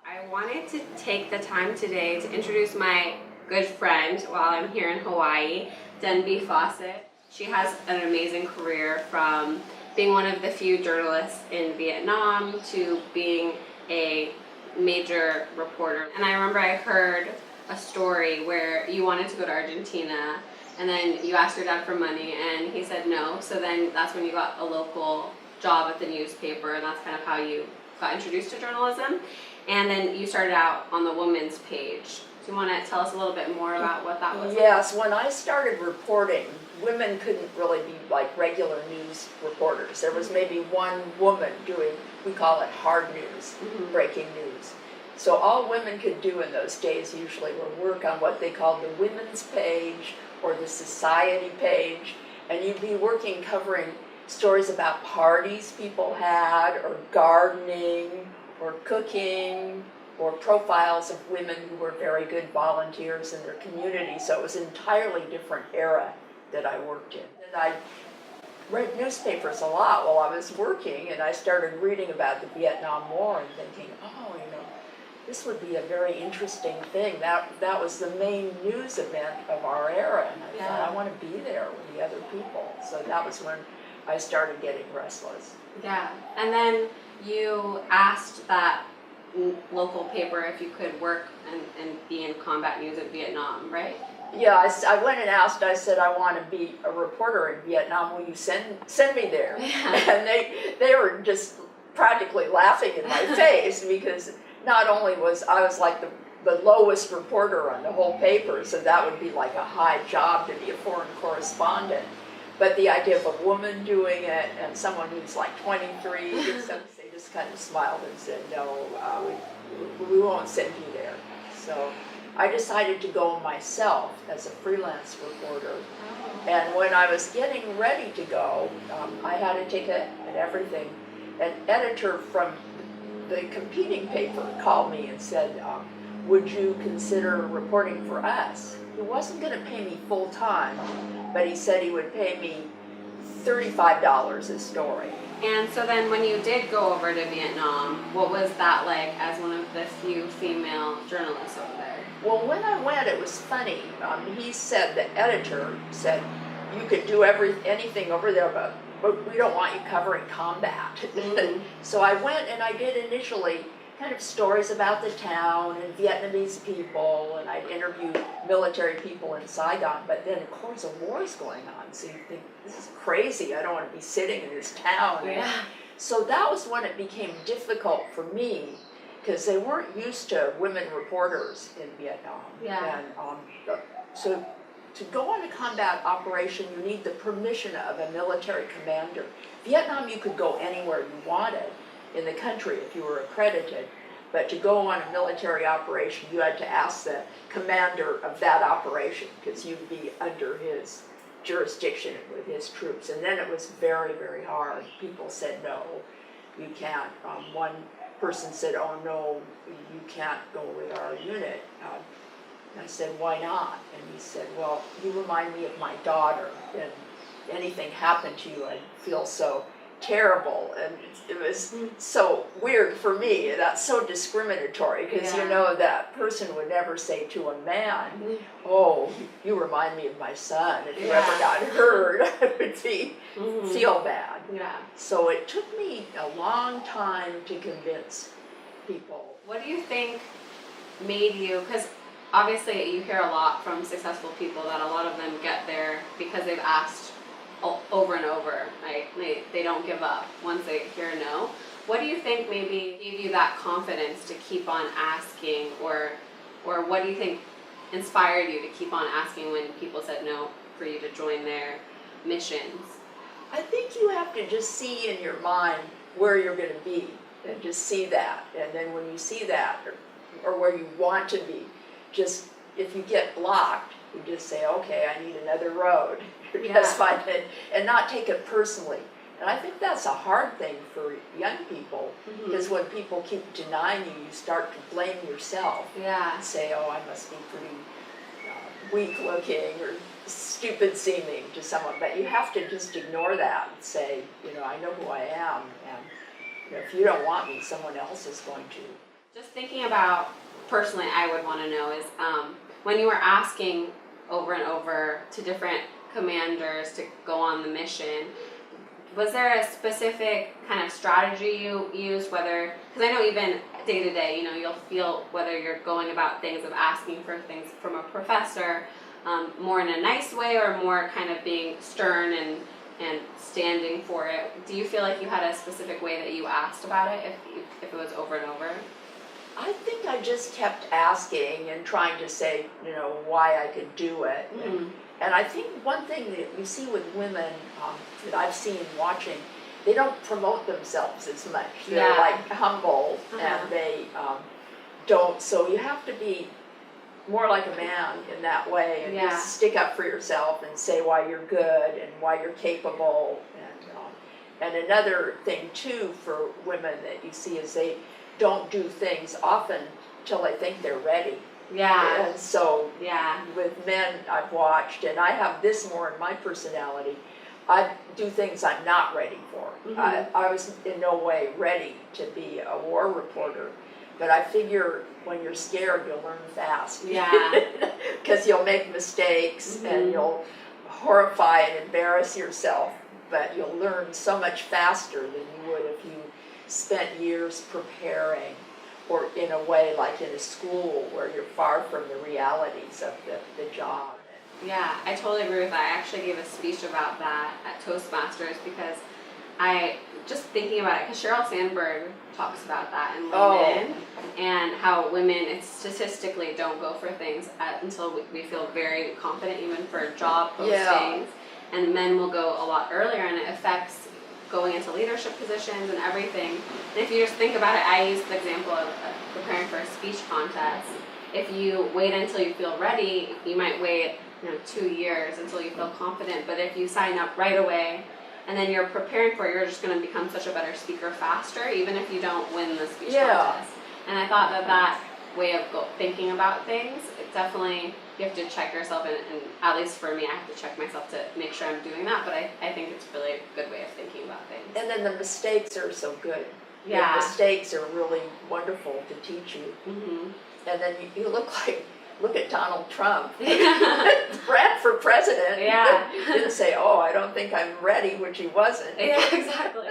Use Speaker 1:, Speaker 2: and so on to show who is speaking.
Speaker 1: I wanted to take the time today to introduce my good friend while I'm here in Hawaii, Denby Fawcett. She has an amazing career, from being one of the few journalists in Vietnam to being a major reporter. And I remember I heard a story where you wanted to go to Argentina and then you asked your dad for money and he said no. So then that's when you got a local job at the newspaper, and that's kind of how you got introduced to journalism. And then you started out on the women's page. Do you want to tell us a little bit more about what that was?
Speaker 2: Yes, when I started reporting, women couldn't really be like regular news reporters. There was maybe one woman doing, we call it hard news, breaking news. So all women could do in those days usually were work on what they called the women's page or the society page, and you'd be working covering stories about parties people had, or gardening, or cooking, or profiles of women who were very good volunteers in their community. So it was an entirely different era that I worked in. And I read newspapers a lot while I was working, and I started reading about the Vietnam War and thinking, oh, this would be a very interesting thing. That was the main news event of our era, and I thought, I want to be there with the other people. So that was when I started getting restless.
Speaker 1: Yeah, and then you asked that local paper if you could work and be in combat news in Vietnam, right?
Speaker 2: Yeah, I went and asked. I said, I want to be a reporter in Vietnam. Will you send me there?
Speaker 1: Yeah.
Speaker 2: And they were just practically laughing in my face, because not only was I like the lowest reporter on the whole paper, so that would be like a high job to be a foreign correspondent. But the idea of a woman doing it and someone who's like 23, they just kind of smiled and said, no, we won't send you there. So I decided to go myself as a freelance reporter. Oh. And when I was getting ready to go, I had a ticket and everything. An editor from the competing paper called me and said, would you consider reporting for us? He wasn't going to pay me full time, but he said he would pay me $35 a story.
Speaker 1: And so then when you did go over to Vietnam, what was that like as one of the few female journalists over there?
Speaker 2: Well, when I went, it was funny. He said, the editor said, you could do anything over there, but we don't want you covering combat. Mm-hmm. So I went and I did initially kind of stories about the town and Vietnamese people, and I'd interview military people in Saigon, but then of course a war is going on, so you think, this is crazy, I don't want to be sitting in this town.
Speaker 1: Yeah.
Speaker 2: So that was when it became difficult for me, because they weren't used to women reporters in Vietnam.
Speaker 1: Yeah.
Speaker 2: And so to go on a combat operation, you need the permission of a military commander. Vietnam, you could go anywhere you wanted in the country if you were accredited, but to go on a military operation, you had to ask the commander of that operation, because you'd be under his jurisdiction with his troops. And then it was very, very hard. People said, no, you can't. One person said, oh no, you can't go with our unit. I said, why not? And he said, well, you remind me of my daughter, and anything happened to you, I'd feel so terrible. And it was so weird for me. That's so discriminatory, because you know that person would never say to a man, oh, you remind me of my son. If you ever got hurt, I would feel bad.
Speaker 1: Yeah.
Speaker 2: So it took me a long time to convince people.
Speaker 1: What do you think made you, because obviously you hear a lot from successful people that a lot of them get there because they've asked over and over, right? They don't give up once they hear no. What do you think maybe gave you that confidence to keep on asking, or what do you think inspired you to keep on asking when people said no for you to join their missions?
Speaker 2: I think you have to just see in your mind where you're going to be, and just see that. And then when you see that, or where you want to be, just if you get blocked, you just say, okay, I need another road. Just find it, and not take it personally. And I think that's a hard thing for young people, because when people keep denying you, you start to blame yourself.
Speaker 1: Yeah.
Speaker 2: And say, oh, I must be pretty weak looking or stupid seeming to someone. But you have to just ignore that and say, I know who I am, and if you don't want me, someone else is going to.
Speaker 1: Just thinking about, personally, I would want to know is when you were asking over and over to different commanders to go on the mission, was there a specific kind of strategy you used, whether, because I know even day to day, you'll feel whether you're going about things of asking for things from a professor more in a nice way or more kind of being stern and standing for it. Do you feel like you had a specific way that you asked about it if it was over and over?
Speaker 2: I think I just kept asking and trying to say, why I could do it.
Speaker 1: Mm-hmm.
Speaker 2: And I think one thing that you see with women that I've seen watching, they don't promote themselves as much. They're like humble and they don't. So you have to be more like a man in that way and just stick up for yourself and say why you're good and why you're capable. And another thing too for women that you see is they don't do things often till they think they're ready.
Speaker 1: Yeah.
Speaker 2: And so with men I've watched, and I have this more in my personality, I do things I'm not ready for.
Speaker 1: Mm-hmm.
Speaker 2: I was in no way ready to be a war reporter, but I figure when you're scared you'll learn fast.
Speaker 1: Yeah.
Speaker 2: Because you'll make mistakes and you'll horrify and embarrass yourself, but you'll learn so much faster than you would if you spent years preparing, or in a way like in a school where you're far from the realities of the job.
Speaker 1: Yeah, I totally agree with that. I actually gave a speech about that at Toastmasters because I, just thinking about it, because Sheryl Sandberg talks about that in Women, and how women statistically don't go for things until we feel very confident, even for job postings, and men will go a lot earlier, and it affects going into leadership positions and everything. And if you just think about it, I use the example of preparing for a speech contest. If you wait until you feel ready, you might wait 2 years until you feel confident. But if you sign up right away and then you're preparing for it, you're just going to become such a better speaker faster, even if you don't win the speech contest. And I thought that way of thinking about things, it definitely, you have to check yourself, and at least for me, I have to check myself to make sure I'm doing that, but I think it's really a good way of thinking about things.
Speaker 2: And then the mistakes are so good.
Speaker 1: Yeah.
Speaker 2: The mistakes are really wonderful to teach you.
Speaker 1: Mm-hmm.
Speaker 2: And then you look at Donald Trump, ran for president.
Speaker 1: Yeah.
Speaker 2: Didn't say, I don't think I'm ready, which he wasn't.
Speaker 1: Yeah, exactly.